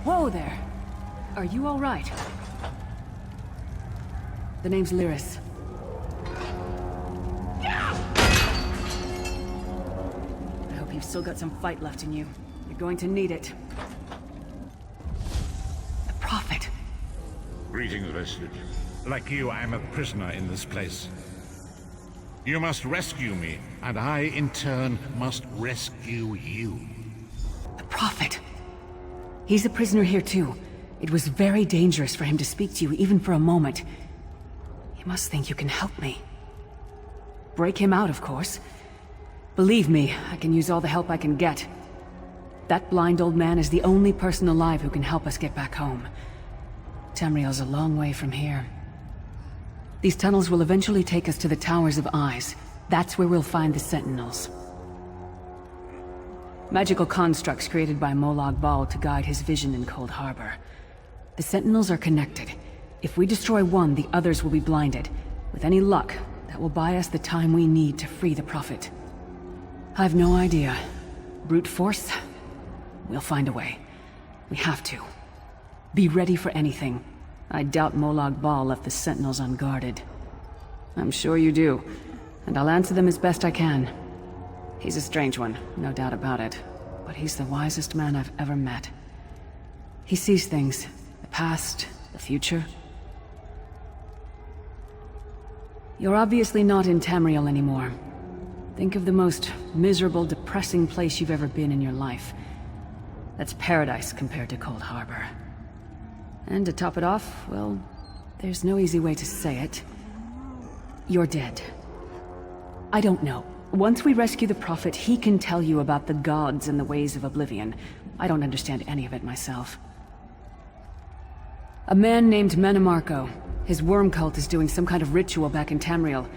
Whoa there! Are you alright? The name's Lyris. I hope you've still got some fight left in you. You're going to need it. The Prophet. Greetings, Vestige. Like you, I am a prisoner in this place. You must rescue me, and I, in turn, must rescue you. The Prophet. He's a prisoner here, too. It was very dangerous for him to speak to you, even for a moment. You must think you can help me. Break him out, of course. Believe me, I can use all the help I can get. That blind old man is the only person alive who can help us get back home. Tamriel's a long way from here. These tunnels will eventually take us to the Towers of Eyes. That's where we'll find the Sentinels. Magical constructs created by Molag Bal to guide his vision in Coldharbour. The Sentinels are connected. If we destroy one, the others will be blinded. With any luck, that will buy us the time we need to free the Prophet. I've no idea. Brute force? We'll find a way. We have to. Be ready for anything. I doubt Molag Bal left the Sentinels unguarded. I'm sure you do, and I'll answer them as best I can. He's a strange one, no doubt about it, but he's the wisest man I've ever met. He sees things, the past, the future. You're obviously not in Tamriel anymore. Think of the most miserable, depressing place you've ever been in your life. That's paradise compared to Coldharbour. And to top it off, well, there's no easy way to say it. You're dead. I don't know. Once we rescue the Prophet, he can tell you about the gods and the ways of Oblivion. I don't understand any of it myself. A man named Menemarco. His worm cult is doing some kind of ritual back in Tamriel.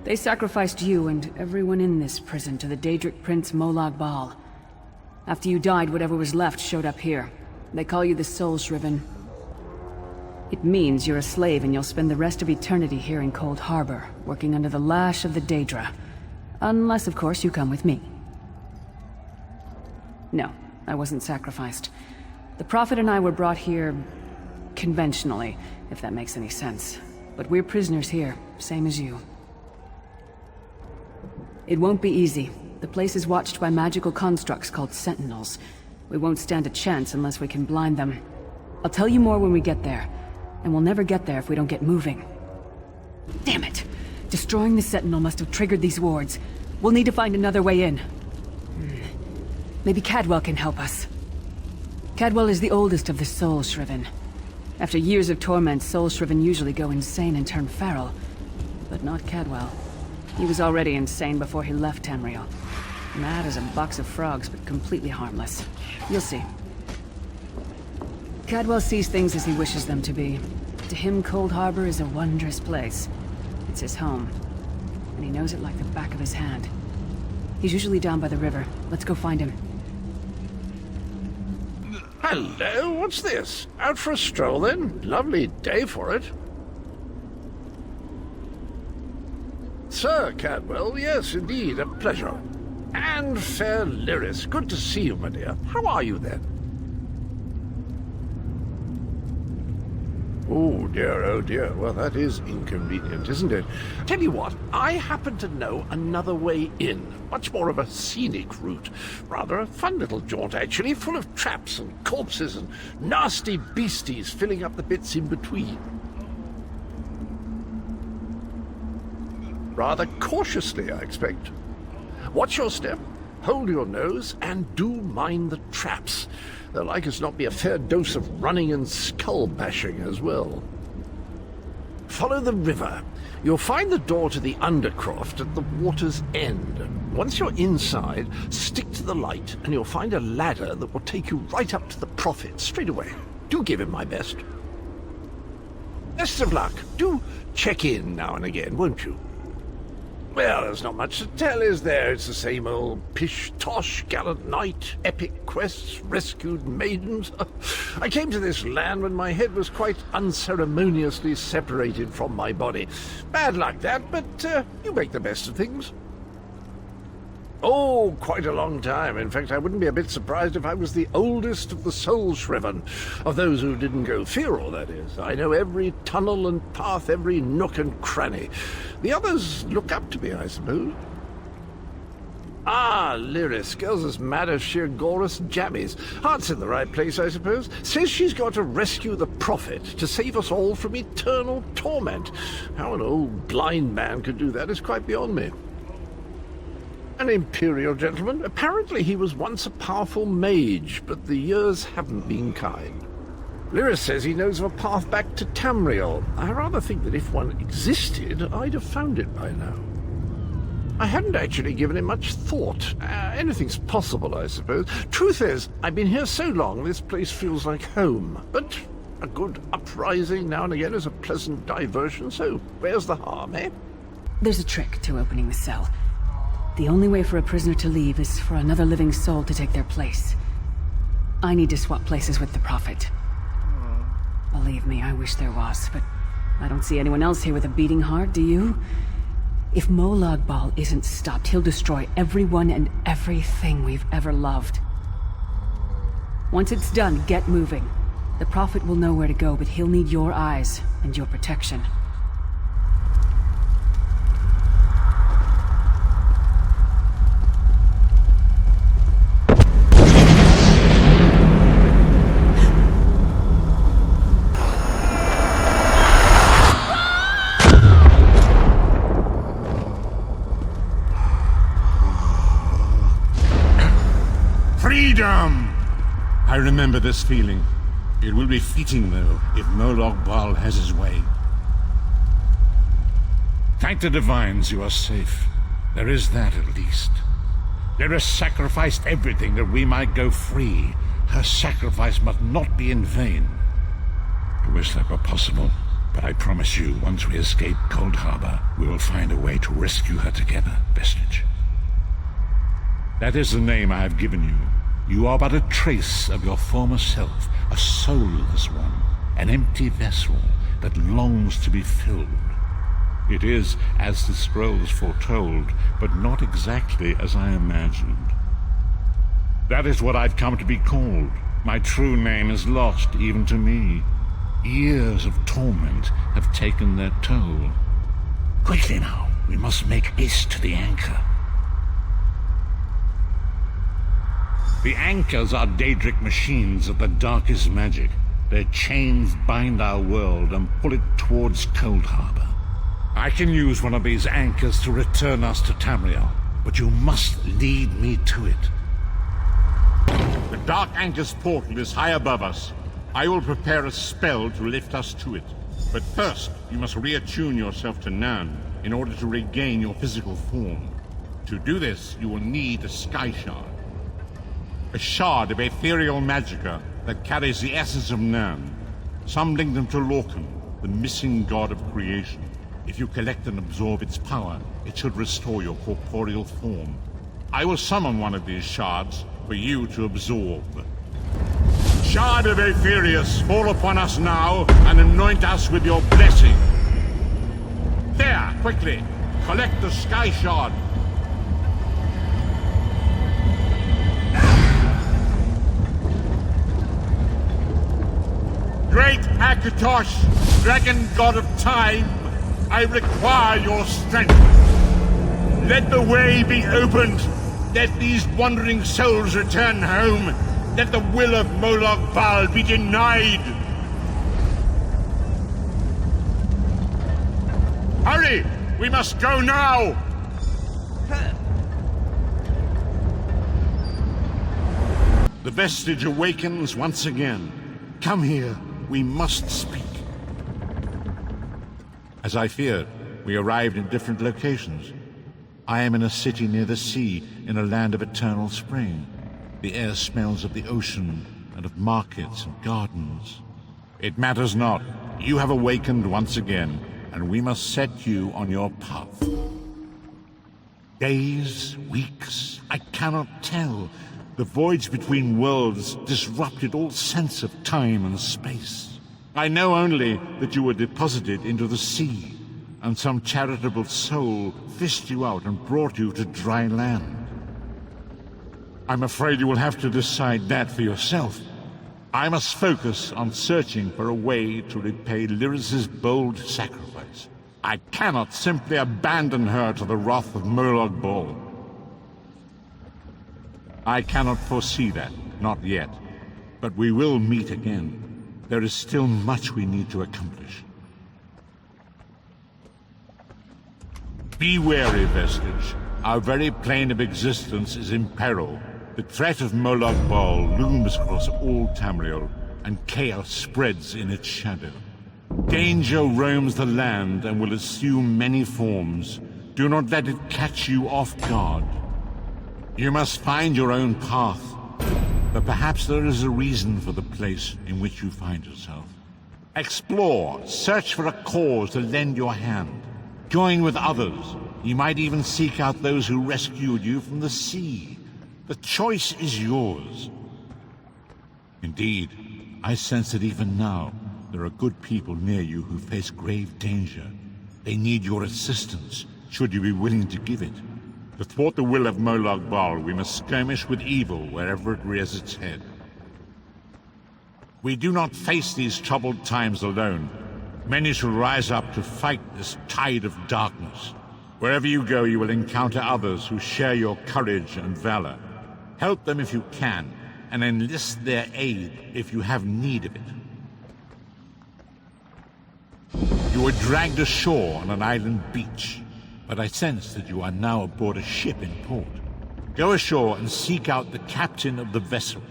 They sacrificed you and everyone in this prison to the Daedric Prince Molag Bal. After you died, whatever was left showed up here. They call you the Soul Shriven. It means you're a slave and you'll spend the rest of eternity here in Coldharbour, working under the lash of the Daedra. Unless, of course, you come with me. No, I wasn't sacrificed. The Prophet and I were brought here conventionally, if that makes any sense. But we're prisoners here, same as you. It won't be easy. The place is watched by magical constructs called Sentinels. We won't stand a chance unless we can blind them. I'll tell you more when we get there. And we'll never get there if we don't get moving. Damn it! Destroying the Sentinel must have triggered these wards. We'll need to find another way in. Maybe Cadwell can help us. Cadwell is the oldest of the Soul Shriven. After years of torment, Soul Shriven usually go insane and turn feral. But not Cadwell. He was already insane before he left Tamriel. Mad as a box of frogs, but completely harmless. You'll see. Cadwell sees things as he wishes them to be. To him, Coldharbour is a wondrous place. It's his home. And he knows it like the back of his hand. He's usually down by the river. Let's go find him. Hello, what's this? Out for a stroll then? Lovely day for it. Sir Cadwell, yes, indeed, a pleasure. And fair Lyris, good to see you, my dear. How are you then? Oh dear, well that is inconvenient, isn't it? Tell you what, I happen to know another way in, much more of a scenic route. Rather a fun little jaunt, actually, full of traps and corpses and nasty beasties filling up the bits in between. Rather cautiously, I expect. Watch your step, hold your nose, and do mind the traps. There'll like as not be a fair dose of running and skull-bashing as well. Follow the river. You'll find the door to the Undercroft at the water's end. Once you're inside, stick to the light, and you'll find a ladder that will take you right up to the Prophet straight away. Do give him my best. Best of luck. Do check in now and again, won't you? Well, there's not much to tell, is there? It's the same old pish-tosh, gallant knight, epic quests, rescued maidens. I came to this land when my head was quite unceremoniously separated from my body. Bad luck, that, but you make the best of things. Oh, quite a long time. In fact, I wouldn't be a bit surprised if I was the oldest of the soul Shriven. Of those who didn't go Feral, that is. I know every tunnel and path, every nook and cranny. The others look up to me, I suppose. Ah, Lyris, girl's as mad as sheer Gorus jammies. Heart's in the right place, I suppose. Says she's got to rescue the Prophet to save us all from eternal torment. How an old blind man could do that is quite beyond me. An Imperial gentleman. Apparently he was once a powerful mage, but the years haven't been kind. Lyris says he knows of a path back to Tamriel. I rather think that if one existed, I'd have found it by now. I hadn't actually given it much thought. Anything's possible, I suppose. Truth is, I've been here so long, this place feels like home. But a good uprising now and again is a pleasant diversion, so where's the harm, eh? There's a trick to opening the cell. The only way for a prisoner to leave is for another living soul to take their place. I need to swap places with the Prophet. Believe me, I wish there was, but I don't see anyone else here with a beating heart, do you? If Molag Bal isn't stopped, he'll destroy everyone and everything we've ever loved. Once it's done, get moving. The Prophet will know where to go, but he'll need your eyes and your protection. Freedom! I remember this feeling. It will be fleeting, though, if Molag Bal has his way. Thank the Divines you are safe. There is that, at least. Lyris sacrificed everything that we might go free. Her sacrifice must not be in vain. I wish that were possible, but I promise you, once we escape Coldharbour, we will find a way to rescue her together, Vestige. That is the name I have given you. You are but a trace of your former self, a soulless one, an empty vessel that longs to be filled. It is as the scrolls foretold, but not exactly as I imagined. That is what I've come to be called. My true name is lost even to me. Years of torment have taken their toll. Quickly now, we must make haste to the anchor. The anchors are Daedric machines of the darkest magic. Their chains bind our world and pull it towards Coldharbour. I can use one of these anchors to return us to Tamriel, but you must lead me to it. The Dark Anchor's portal is high above us. I will prepare a spell to lift us to it. But first, you must reattune yourself to Nan in order to regain your physical form. To do this, you will need a Sky Shard. A shard of ethereal magicka that carries the essence of Nan. Some link them to Lorcan, the missing god of creation. If you collect and absorb its power, it should restore your corporeal form. I will summon one of these shards for you to absorb. Shard of Aetherius, fall upon us now and anoint us with your blessing. There, quickly, collect the Sky Shard. Great Akatosh, dragon god of time, I require your strength. Let the way be opened. Let these wandering souls return home. Let the will of Molag Bal be denied. Hurry! We must go now! The Vestige awakens once again. Come here. We must speak. As I feared, we arrived in different locations. I am in a city near the sea, in a land of eternal spring. The air smells of the ocean and of markets and gardens. It matters not. You have awakened once again, and we must set you on your path. Days, weeks, I cannot tell. The voyage between worlds disrupted all sense of time and space. I know only that you were deposited into the sea, and some charitable soul fished you out and brought you to dry land. I'm afraid you will have to decide that for yourself. I must focus on searching for a way to repay Lyris's bold sacrifice. I cannot simply abandon her to the wrath of Molag Bal. I cannot foresee that, not yet. But we will meet again. There is still much we need to accomplish. Be wary, Vestige. Our very plane of existence is in peril. The threat of Molag Bal looms across all Tamriel, and chaos spreads in its shadow. Danger roams the land and will assume many forms. Do not let it catch you off guard. You must find your own path, but perhaps there is a reason for the place in which you find yourself. Explore, search for a cause to lend your hand. Join with others. You might even seek out those who rescued you from the sea. The choice is yours. Indeed, I sense that even now, there are good people near you who face grave danger. They need your assistance, should you be willing to give it. To thwart the will of Molag Bal, we must skirmish with evil wherever it rears its head. We do not face these troubled times alone. Many shall rise up to fight this tide of darkness. Wherever you go, you will encounter others who share your courage and valor. Help them if you can, and enlist their aid if you have need of it. You were dragged ashore on an island beach, but I sense that you are now aboard a ship in port. Go ashore and seek out the captain of the vessel.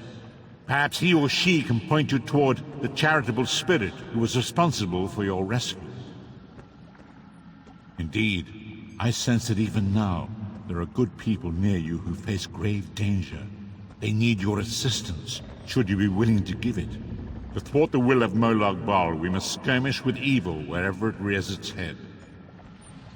Perhaps he or she can point you toward the charitable spirit who was responsible for your rescue. Indeed, I sense that even now, there are good people near you who face grave danger. They need your assistance, should you be willing to give it. To thwart the will of Molag Bal, we must skirmish with evil wherever it rears its head.